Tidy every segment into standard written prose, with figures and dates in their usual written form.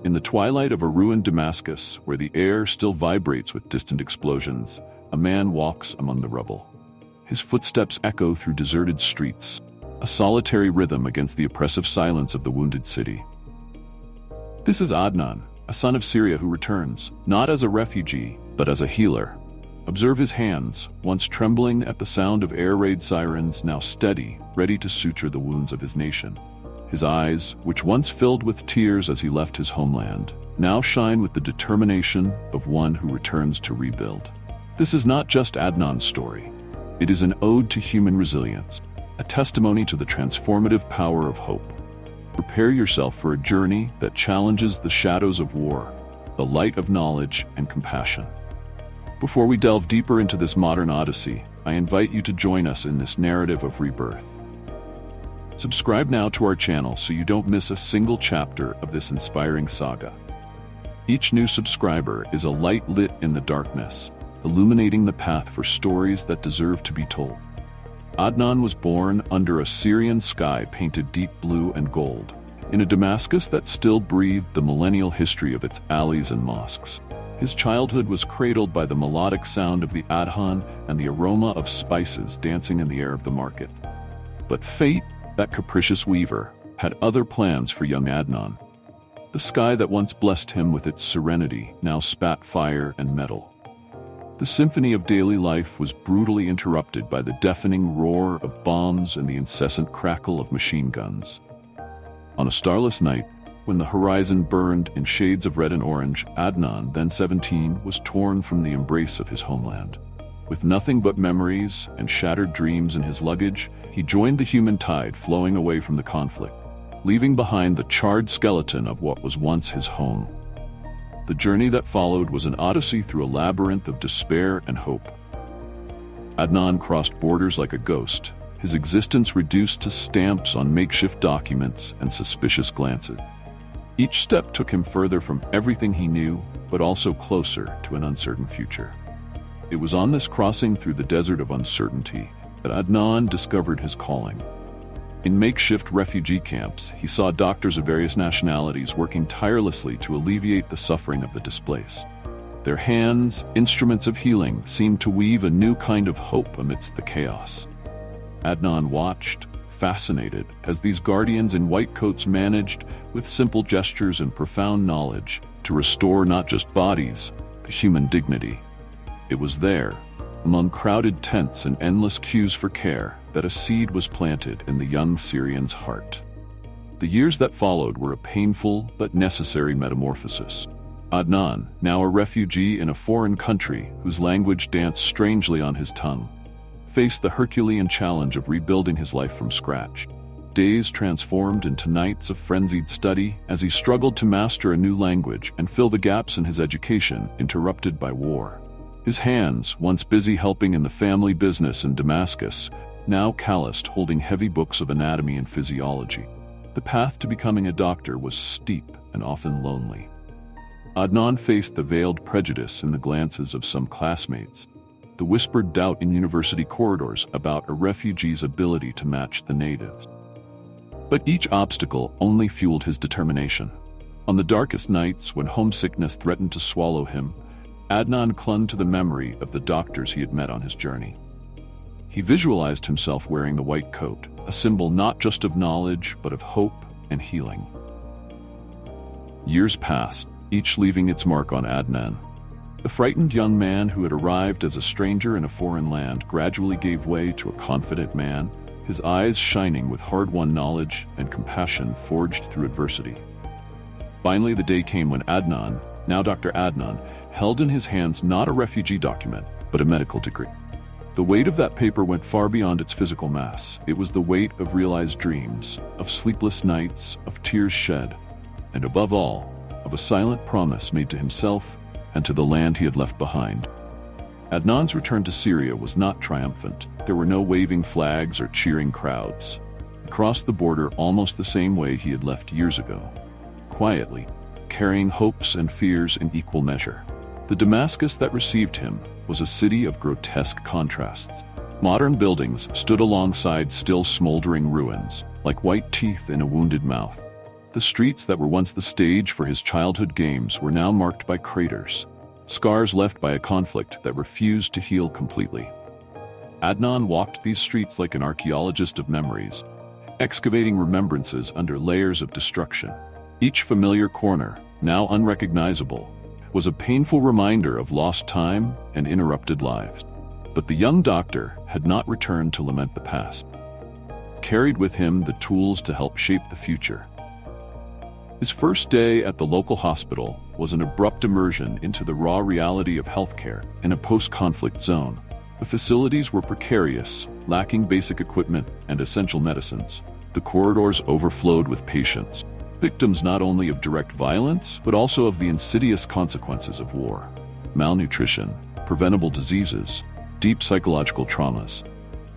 In the twilight of a ruined Damascus, where the air still vibrates with distant explosions, a man walks among the rubble. His footsteps echo through deserted streets, a solitary rhythm against the oppressive silence of the wounded city. This is Adnan, a son of Syria who returns, not as a refugee, but as a healer. Observe his hands, once trembling at the sound of air raid sirens, now steady, ready to suture the wounds of his nation. His eyes, which once filled with tears as he left his homeland, now shine with the determination of one who returns to rebuild. This is not just Adnan's story. It is an ode to human resilience, a testimony to the transformative power of hope. Prepare yourself for a journey that challenges the shadows of war, the light of knowledge and compassion. Before we delve deeper into this modern odyssey, I invite you to join us in this narrative of rebirth. Subscribe now to our channel so you don't miss a single chapter of this inspiring saga. Each new subscriber is a light lit in the darkness, illuminating the path for stories that deserve to be told. Adnan was born under a Syrian sky painted deep blue and gold, in a Damascus that still breathed the millennial history of its alleys and mosques. His childhood was cradled by the melodic sound of the adhan and the aroma of spices dancing in the air of the market. But fate, that capricious weaver, had other plans for young Adnan. The sky that once blessed him with its serenity now spat fire and metal. The symphony of daily life was brutally interrupted by the deafening roar of bombs and the incessant crackle of machine guns. On a starless night, when the horizon burned in shades of red and orange, Adnan, then 17, was torn from the embrace of his homeland. With nothing but memories and shattered dreams in his luggage, he joined the human tide flowing away from the conflict, leaving behind the charred skeleton of what was once his home. The journey that followed was an odyssey through a labyrinth of despair and hope. Adnan crossed borders like a ghost, his existence reduced to stamps on makeshift documents and suspicious glances. Each step took him further from everything he knew, but also closer to an uncertain future. It was on this crossing through the desert of uncertainty that Adnan discovered his calling. In makeshift refugee camps, he saw doctors of various nationalities working tirelessly to alleviate the suffering of the displaced. Their hands, instruments of healing, seemed to weave a new kind of hope amidst the chaos. Adnan watched, fascinated, as these guardians in white coats managed, with simple gestures and profound knowledge, to restore not just bodies, but human dignity. It was there, among crowded tents and endless queues for care, that a seed was planted in the young Syrian's heart. The years that followed were a painful but necessary metamorphosis. Adnan, now a refugee in a foreign country whose language danced strangely on his tongue, faced the Herculean challenge of rebuilding his life from scratch. Days transformed into nights of frenzied study as he struggled to master a new language and fill the gaps in his education interrupted by war. His hands, once busy helping in the family business in Damascus, now calloused holding heavy books of anatomy and physiology. The path to becoming a doctor was steep and often lonely. Adnan faced the veiled prejudice in the glances of some classmates, the whispered doubt in university corridors about a refugee's ability to match the natives. But each obstacle only fueled his determination. On the darkest nights, when homesickness threatened to swallow him, Adnan clung to the memory of the doctors he had met on his journey. He visualized himself wearing the white coat, a symbol not just of knowledge, but of hope and healing. Years passed, each leaving its mark on Adnan. The frightened young man who had arrived as a stranger in a foreign land gradually gave way to a confident man, his eyes shining with hard-won knowledge and compassion forged through adversity. Finally, the day came when Adnan, now Dr. Adnan, held in his hands not a refugee document, but a medical degree. The weight of that paper went far beyond its physical mass. It was the weight of realized dreams, of sleepless nights, of tears shed, and above all, of a silent promise made to himself and to the land he had left behind. Adnan's return to Syria was not triumphant. There were no waving flags or cheering crowds. He crossed the border almost the same way he had left years ago, quietly, carrying hopes and fears in equal measure. The Damascus that received him was a city of grotesque contrasts. Modern buildings stood alongside still smoldering ruins, like white teeth in a wounded mouth. The streets that were once the stage for his childhood games were now marked by craters, scars left by a conflict that refused to heal completely. Adnan walked these streets like an archaeologist of memories, excavating remembrances under layers of destruction. Each familiar corner, now unrecognizable, was a painful reminder of lost time and interrupted lives. But the young doctor had not returned to lament the past. He carried with him the tools to help shape the future. His first day at the local hospital was an abrupt immersion into the raw reality of healthcare in a post-conflict zone. The facilities were precarious, lacking basic equipment and essential medicines. The corridors overflowed with patients, victims not only of direct violence, but also of the insidious consequences of war. Malnutrition, preventable diseases, deep psychological traumas.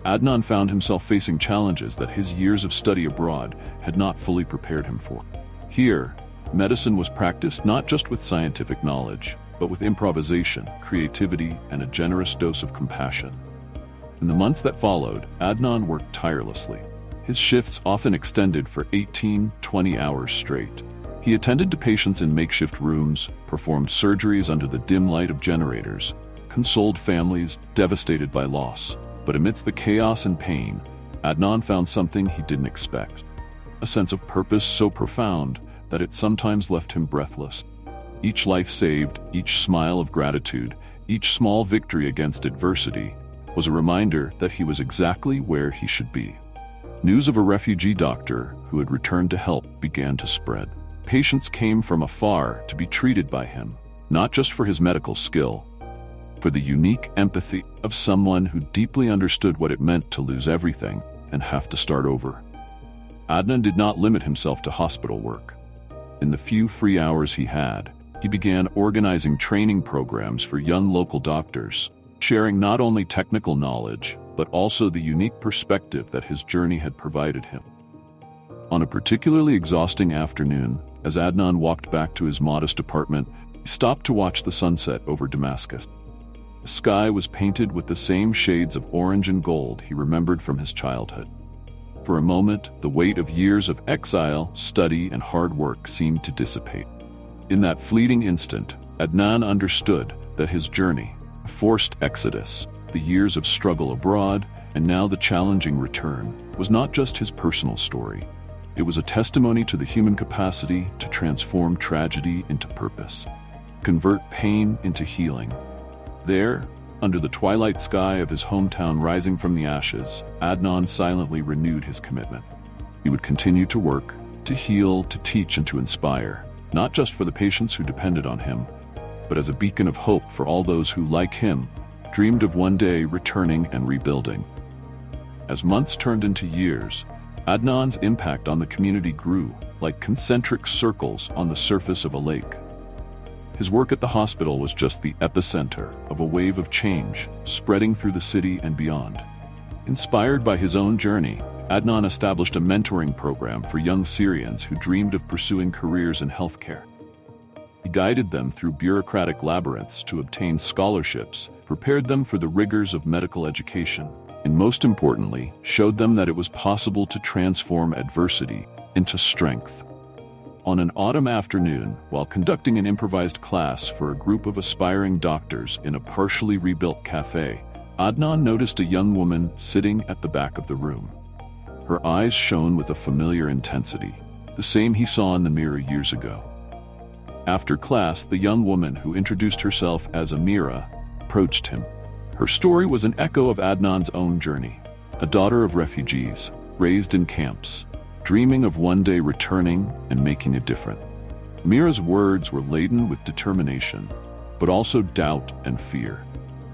Adnan found himself facing challenges that his years of study abroad had not fully prepared him for. Here, medicine was practiced not just with scientific knowledge, but with improvisation, creativity, and a generous dose of compassion. In the months that followed, Adnan worked tirelessly. His shifts often extended for 18-20 hours straight. He attended to patients in makeshift rooms, performed surgeries under the dim light of generators, consoled families devastated by loss. But amidst the chaos and pain, Adnan found something he didn't expect. A sense of purpose so profound that it sometimes left him breathless. Each life saved, each smile of gratitude, each small victory against adversity was a reminder that he was exactly where he should be. News of a refugee doctor who had returned to help began to spread. Patients came from afar to be treated by him, not just for his medical skill, for the unique empathy of someone who deeply understood what it meant to lose everything and have to start over. Adnan did not limit himself to hospital work. In the few free hours he had, he began organizing training programs for young local doctors, sharing not only technical knowledge, but also the unique perspective that his journey had provided him. On a particularly exhausting afternoon, as Adnan walked back to his modest apartment, he stopped to watch the sunset over Damascus. The sky was painted with the same shades of orange and gold he remembered from his childhood. For a moment, the weight of years of exile, study, and hard work seemed to dissipate. In that fleeting instant, Adnan understood that his journey, a forced exodus, the years of struggle abroad, and now the challenging return, was not just his personal story. It was a testimony to the human capacity to transform tragedy into purpose, convert pain into healing. There, under the twilight sky of his hometown rising from the ashes, Adnan silently renewed his commitment. He would continue to work, to heal, to teach, and to inspire, not just for the patients who depended on him, but as a beacon of hope for all those who, like him, dreamed of one day returning and rebuilding. As months turned into years, Adnan's impact on the community grew, like concentric circles on the surface of a lake. His work at the hospital was just the epicenter of a wave of change spreading through the city and beyond. Inspired by his own journey, Adnan established a mentoring program for young Syrians who dreamed of pursuing careers in healthcare. He guided them through bureaucratic labyrinths to obtain scholarships, prepared them for the rigors of medical education, and most importantly, showed them that it was possible to transform adversity into strength. On an autumn afternoon, while conducting an improvised class for a group of aspiring doctors in a partially rebuilt cafe, Adnan noticed a young woman sitting at the back of the room. Her eyes shone with a familiar intensity, the same he saw in the mirror years ago. After class, the young woman, who introduced herself as Amira, approached him. Her story was an echo of Adnan's own journey, a daughter of refugees, raised in camps, dreaming of one day returning and making a difference. Amira's words were laden with determination, but also doubt and fear.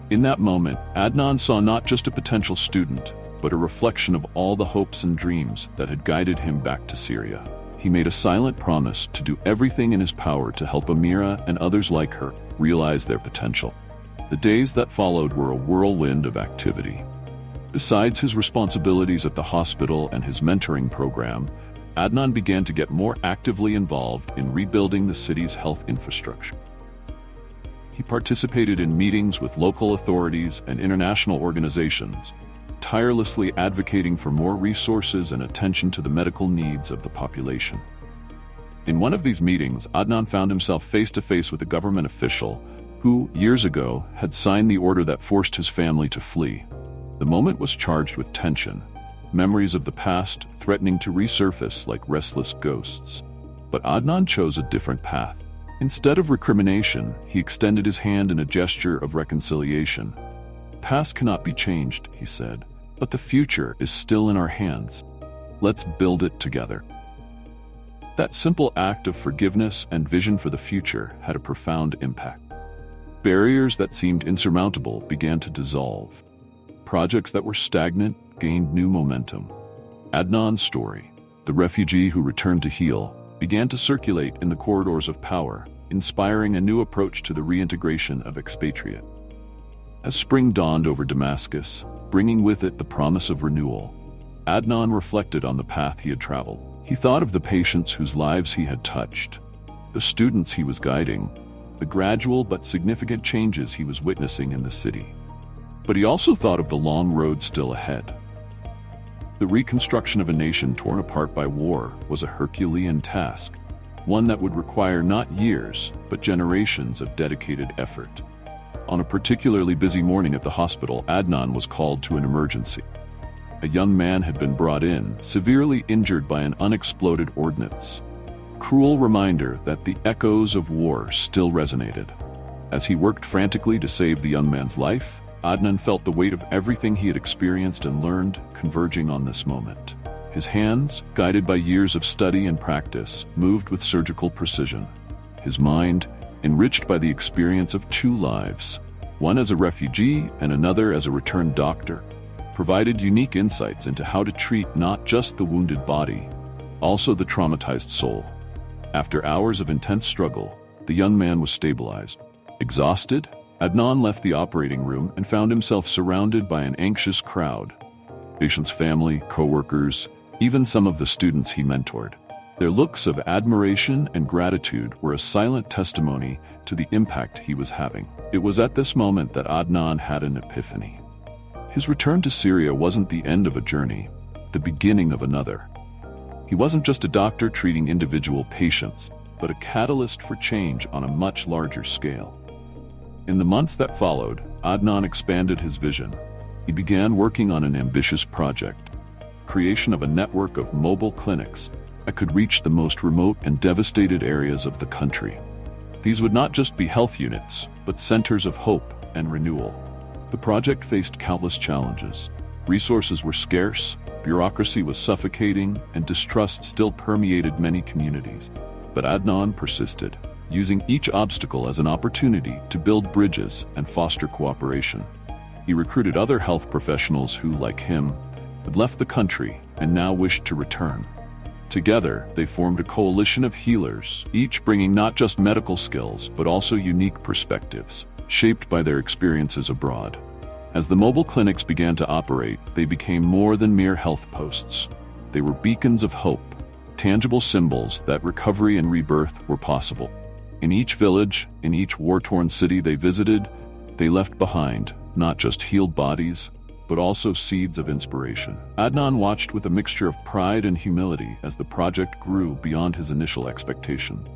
In that moment, Adnan saw not just a potential student, but a reflection of all the hopes and dreams that had guided him back to Syria. He made a silent promise to do everything in his power to help Amira and others like her realize their potential. The days that followed were a whirlwind of activity. Besides his responsibilities at the hospital and his mentoring program, Adnan began to get more actively involved in rebuilding the city's health infrastructure. He participated in meetings with local authorities and international organizations, tirelessly advocating for more resources and attention to the medical needs of the population. In one of these meetings, Adnan found himself face-to-face with a government official who, years ago, had signed the order that forced his family to flee. The moment was charged with tension, memories of the past threatening to resurface like restless ghosts. But Adnan chose a different path. Instead of recrimination, he extended his hand in a gesture of reconciliation. "Past cannot be changed," he said, "but the future is still in our hands. Let's build it together." That simple act of forgiveness and vision for the future had a profound impact. Barriers that seemed insurmountable began to dissolve. Projects that were stagnant gained new momentum. Adnan's story, the refugee who returned to heal, began to circulate in the corridors of power, inspiring a new approach to the reintegration of expatriate. As spring dawned over Damascus, bringing with it the promise of renewal, Adnan reflected on the path he had traveled. He thought of the patients whose lives he had touched, the students he was guiding, the gradual but significant changes he was witnessing in the city. But he also thought of the long road still ahead. The reconstruction of a nation torn apart by war was a Herculean task, one that would require not years, but generations of dedicated effort. On a particularly busy morning at the hospital, Adnan was called to an emergency. A young man had been brought in, severely injured by an unexploded ordnance. Cruel reminder that the echoes of war still resonated. As he worked frantically to save the young man's life, Adnan felt the weight of everything he had experienced and learned converging on this moment. His hands, guided by years of study and practice, moved with surgical precision. His mind, enriched by the experience of two lives, one as a refugee and another as a returned doctor, provided unique insights into how to treat not just the wounded body, also the traumatized soul. After hours of intense struggle, the young man was stabilized. Exhausted, Adnan left the operating room and found himself surrounded by an anxious crowd. Patient's family, co-workers, even some of the students he mentored. Their looks of admiration and gratitude were a silent testimony to the impact he was having. It was at this moment that Adnan had an epiphany. His return to Syria wasn't the end of a journey, the beginning of another. He wasn't just a doctor treating individual patients, but a catalyst for change on a much larger scale. In the months that followed, Adnan expanded his vision. He began working on an ambitious project, creation of a network of mobile clinics that could reach the most remote and devastated areas of the country. These would not just be health units, but centers of hope and renewal. The project faced countless challenges. Resources were scarce, bureaucracy was suffocating, and distrust still permeated many communities. But Adnan persisted, using each obstacle as an opportunity to build bridges and foster cooperation. He recruited other health professionals who, like him, had left the country and now wished to return. Together, they formed a coalition of healers, each bringing not just medical skills, but also unique perspectives, shaped by their experiences abroad. As the mobile clinics began to operate, they became more than mere health posts. They were beacons of hope, tangible symbols that recovery and rebirth were possible. In each village, in each war-torn city they visited, they left behind not just healed bodies, but also seeds of inspiration. Adnan watched with a mixture of pride and humility as the project grew beyond his initial expectations.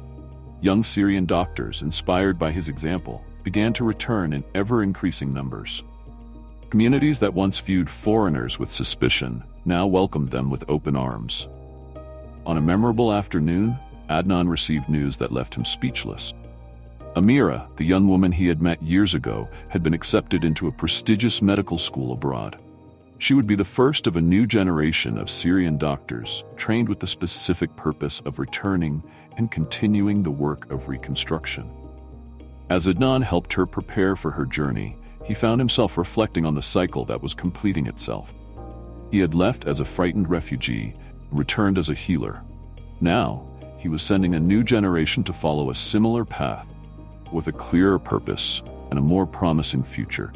Young Syrian doctors, inspired by his example, began to return in ever-increasing numbers. Communities that once viewed foreigners with suspicion now welcomed them with open arms. On a memorable afternoon, Adnan received news that left him speechless. Amira, the young woman he had met years ago, had been accepted into a prestigious medical school abroad. She would be the first of a new generation of Syrian doctors trained with the specific purpose of returning and continuing the work of reconstruction. As Adnan helped her prepare for her journey, he found himself reflecting on the cycle that was completing itself. He had left as a frightened refugee and returned as a healer. Now, he was sending a new generation to follow a similar path, with a clearer purpose and a more promising future.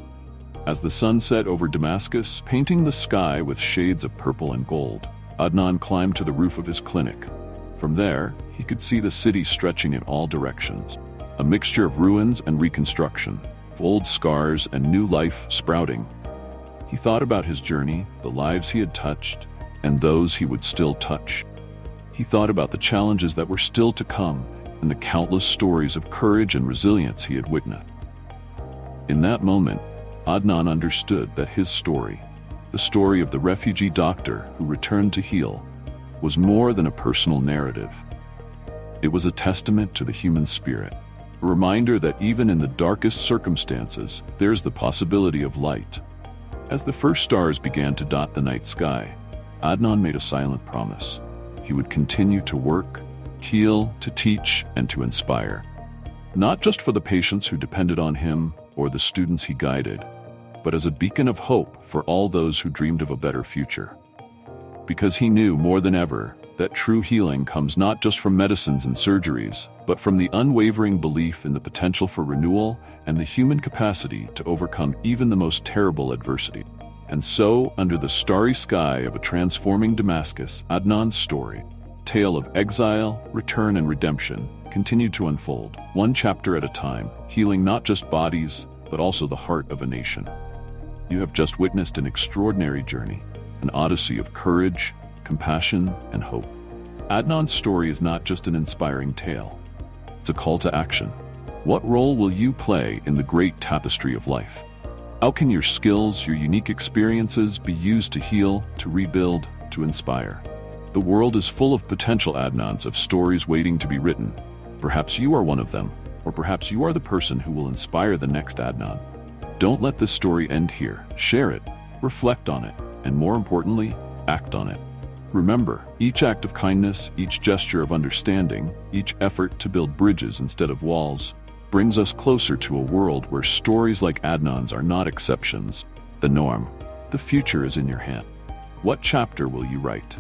As the sun set over Damascus, painting the sky with shades of purple and gold, Adnan climbed to the roof of his clinic. From there, he could see the city stretching in all directions, a mixture of ruins and reconstruction, old scars and new life sprouting. He thought about his journey, the lives he had touched, and those he would still touch. He thought about the challenges that were still to come and the countless stories of courage and resilience he had witnessed. In that moment, Adnan understood that his story, the story of the refugee doctor who returned to heal, was more than a personal narrative. It was a testament to the human spirit, a reminder that even in the darkest circumstances, there's the possibility of light. As the first stars began to dot the night sky, Adnan made a silent promise. He would continue to work, heal, to teach, and to inspire. Not just for the patients who depended on him or the students he guided, but as a beacon of hope for all those who dreamed of a better future. Because he knew more than ever that true healing comes not just from medicines and surgeries, but from the unwavering belief in the potential for renewal and the human capacity to overcome even the most terrible adversity. And so, under the starry sky of a transforming Damascus, Adnan's story, tale of exile, return, and redemption, continued to unfold, one chapter at a time, healing not just bodies, but also the heart of a nation. You have just witnessed an extraordinary journey, an odyssey of courage, compassion, and hope. Adnan's story is not just an inspiring tale. It's a call to action. What role will you play in the great tapestry of life? How can your skills, your unique experiences be used to heal, to rebuild, to inspire? The world is full of potential Adnans, of stories waiting to be written. Perhaps you are one of them, or perhaps you are the person who will inspire the next Adnan. Don't let this story end here. Share it, reflect on it, and more importantly, act on it. Remember, each act of kindness, each gesture of understanding, each effort to build bridges instead of walls, brings us closer to a world where stories like Adnan's are not exceptions, the norm. The future is in your hand. What chapter will you write?